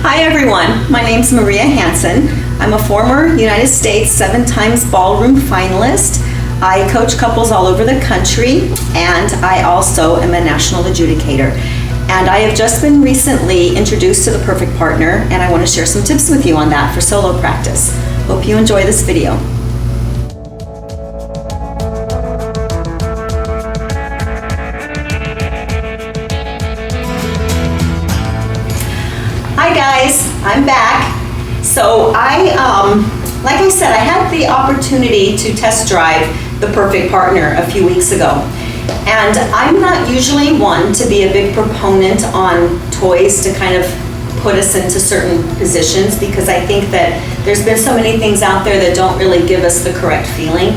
Hi everyone, my name's Maria Hansen. I'm a former United States 7 times ballroom finalist. I coach couples all over the country, and I also am a national adjudicator. And I have just been recently introduced to the perfect partner, and I want to share some tips with you on that for solo practice. Hope you enjoy this video. Hi guys, I'm back. So like I said, I had the opportunity to test drive the perfect partner a few weeks ago. And I'm not usually one to be a big proponent on toys to kind of put us into certain positions, because I think that there's been so many things out there that don't really give us the correct feeling.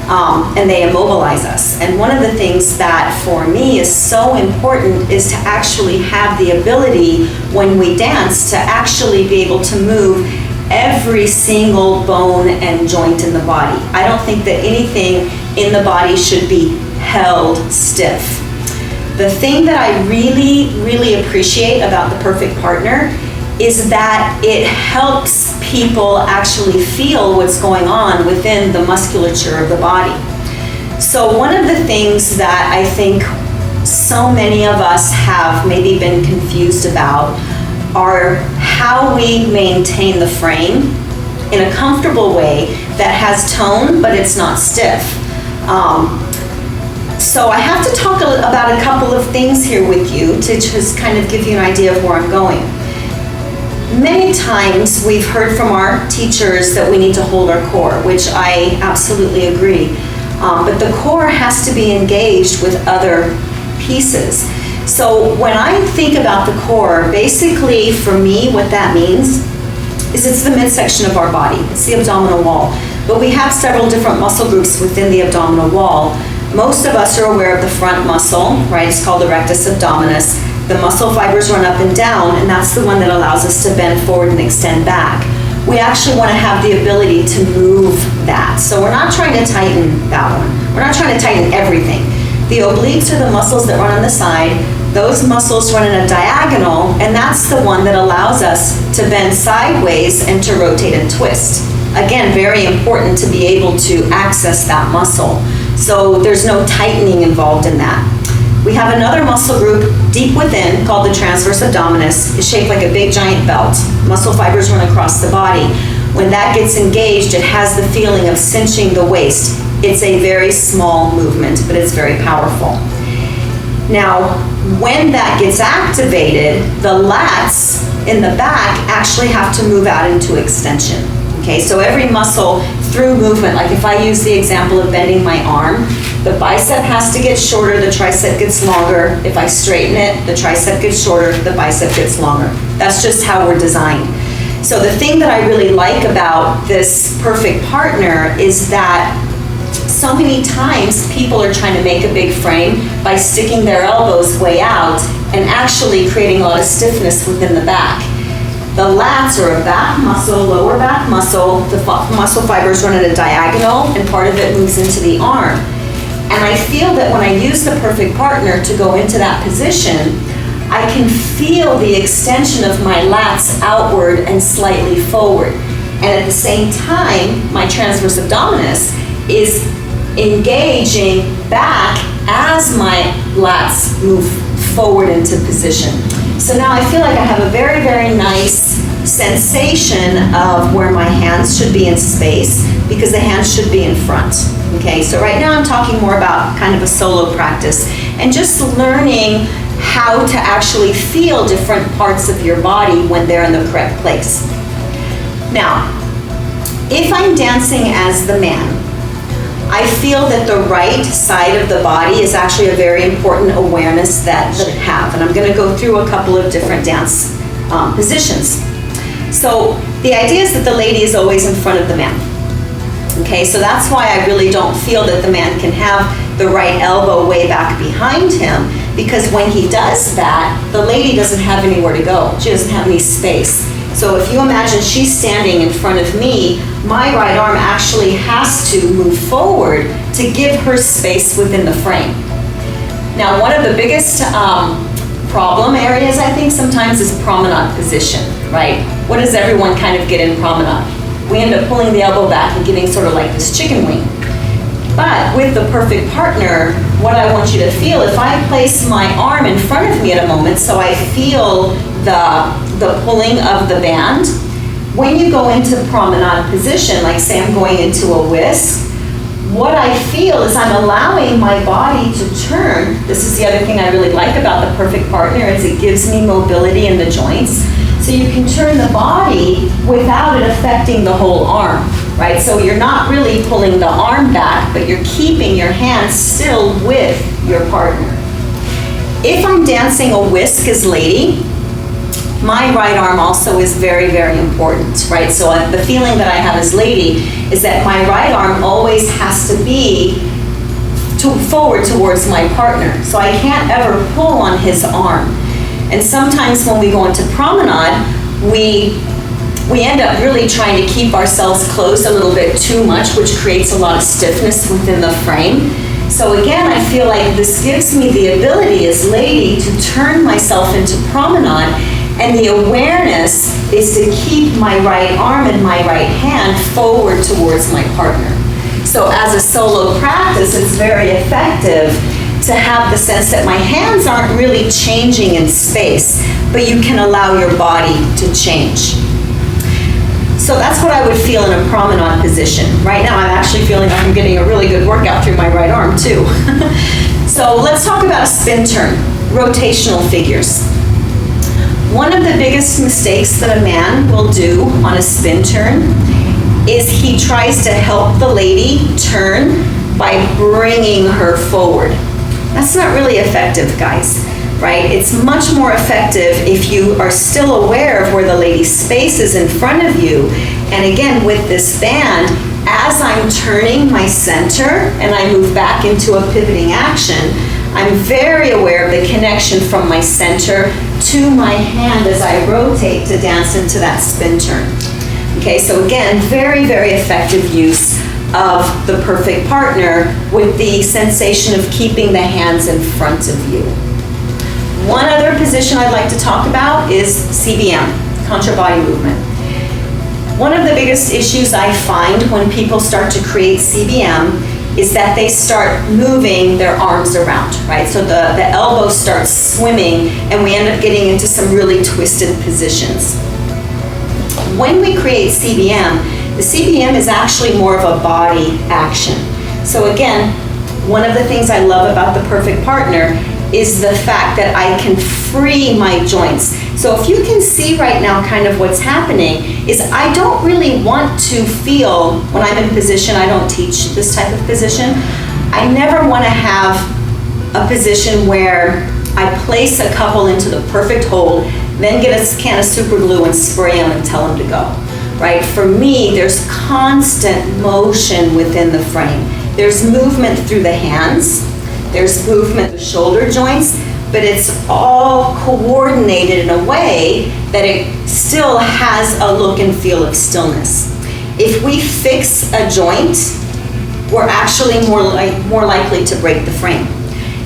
And they immobilize us. And one of the things that for me is so important is to actually have the ability when we dance to actually be able to move every single bone and joint in the body. I don't think that anything in the body should be held stiff. The thing that I really, really appreciate about the perfect partner is that it helps people actually feel what's going on within the musculature of the body. So one of the things that I think so many of us have maybe been confused about are how we maintain the frame in a comfortable way that has tone, but it's not stiff. So I have to talk about a couple of things here with you to just kind of give you an idea of where I'm going. Many times we've heard from our teachers that we need to hold our core, which I absolutely agree. But the core has to be engaged with other pieces. So when I think about the core, basically for me what that means is it's the midsection of our body. It's the abdominal wall. But we have several different muscle groups within the abdominal wall. Most of us are aware of the front muscle, right? It's called the rectus abdominis. The muscle fibers run up and down, and that's the one that allows us to bend forward and extend back. We actually want to have the ability to move that. So we're not trying to tighten that one. We're not trying to tighten everything. The obliques are the muscles that run on the side. Those muscles run in a diagonal, and that's the one that allows us to bend sideways and to rotate and twist. Again, very important to be able to access that muscle. So there's no tightening involved in that. We have another muscle group deep within called the transverse abdominis. It's shaped like a big giant belt. Muscle fibers run across the body. When that gets engaged, it has the feeling of cinching the waist. It's a very small movement, but it's very powerful. Now, when that gets activated, the lats in the back actually have to move out into extension. Okay, so every muscle through movement, like if I use the example of bending my arm, the bicep has to get shorter, the tricep gets longer. If I straighten it, the tricep gets shorter, the bicep gets longer. That's just how we're designed. So the thing that I really like about this perfect partner is that so many times people are trying to make a big frame by sticking their elbows way out and actually creating a lot of stiffness within the back. The lats are a back muscle, lower back muscle. The muscle fibers run at a diagonal, and part of it moves into the arm. And I feel that when I use the perfect partner to go into that position, I can feel the extension of my lats outward and slightly forward. And at the same time, my transverse abdominis is engaging back as my lats move forward into position. So now I feel like I have a very, very nice sensation of where my hands should be in space, because the hands should be in front. Okay, so right now I'm talking more about kind of a solo practice and just learning how to actually feel different parts of your body when they're in the correct place. Now, if I'm dancing as the man, I feel that the right side of the body is actually a very important awareness that I should have. And I'm going to go through a couple of different dance positions. So the idea is that the lady is always in front of the man. Okay, so that's why I really don't feel that the man can have the right elbow way back behind him, because when he does that, the lady doesn't have anywhere to go. She doesn't have any space. So if you imagine she's standing in front of me, my right arm actually has to move forward to give her space within the frame. Now, one of the biggest problem areas, I think, sometimes is promenade position, right? What does everyone kind of get in promenade? We end up pulling the elbow back and getting sort of like this chicken wing. But with the perfect partner, what I want you to feel, if I place my arm in front of me at a moment, so I feel the pulling of the band, when you go into promenade position, like say I'm going into a whisk, what I feel is I'm allowing my body to turn. This is the other thing I really like about the perfect partner, is it gives me mobility in the joints. So you can turn the body without it affecting the whole arm, right? So you're not really pulling the arm back, but you're keeping your hands still with your partner. If I'm dancing a whisk as lady, my right arm also is very, very important, right? So the feeling that I have as lady is that my right arm always has to be forward towards my partner. So I can't ever pull on his arm. And sometimes when we go into promenade, we end up really trying to keep ourselves closed a little bit too much, which creates a lot of stiffness within the frame. So again, I feel like this gives me the ability as lady to turn myself into promenade, and the awareness is to keep my right arm and my right hand forward towards my partner. So as a solo practice, it's very effective to have the sense that my hands aren't really changing in space, but you can allow your body to change. So that's what I would feel in a promenade position. Right now, I'm actually feeling like I'm getting a really good workout through my right arm too. So let's talk about a spin turn, rotational figures. One of the biggest mistakes that a man will do on a spin turn is he tries to help the lady turn by bringing her forward. That's not really effective, guys, right? It's much more effective if you are still aware of where the lady's space is in front of you. And again, with this band, as I'm turning my center and I move back into a pivoting action, I'm very aware of the connection from my center to my hand as I rotate to dance into that spin turn. Okay, so again, very, very effective use of the perfect partner with the sensation of keeping the hands in front of you. One other position I'd like to talk about is CBM, contra body movement. One of the biggest issues I find when people start to create CBM is that they start moving their arms around, right? So the elbow starts swimming and we end up getting into some really twisted positions. When we create CBM, the CBM is actually more of a body action. So again, one of the things I love about the perfect partner is the fact that I can free my joints. So if you can see right now kind of what's happening is I don't really want to feel, when I'm in position, I don't teach this type of position, I never want to have a position where I place a couple into the perfect hold, then get a can of super glue and spray them and tell them to go, right? For me, there's constant motion within the frame. There's movement through the hands, there's movement through the shoulder joints, but it's all coordinated in a way that it still has a look and feel of stillness. If we fix a joint, we're actually more likely to break the frame.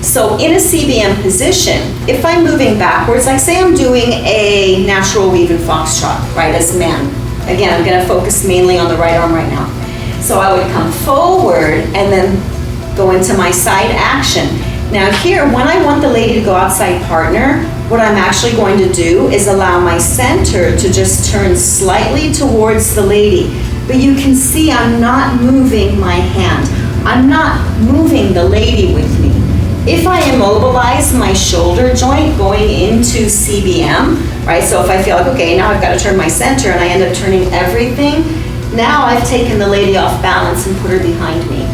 So in a CBM position, if I'm moving backwards, like say I'm doing a natural weave and foxtrot, right, as a man. Again, I'm gonna focus mainly on the right arm right now. So I would come forward and then go into my side action. Now here, when I want the lady to go outside partner, what I'm actually going to do is allow my center to just turn slightly towards the lady. But you can see I'm not moving my hand. I'm not moving the lady with me. If I immobilize my shoulder joint going into CBM, right, so if I feel like, okay, now I've got to turn my center and I end up turning everything, now I've taken the lady off balance and put her behind me.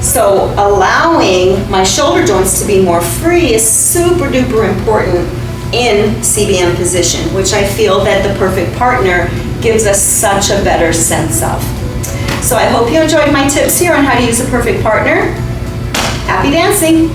So allowing my shoulder joints to be more free is super duper important in CBM position, which I feel that the perfect partner gives us such a better sense of. So I hope you enjoyed my tips here on how to use a perfect partner. Happy dancing!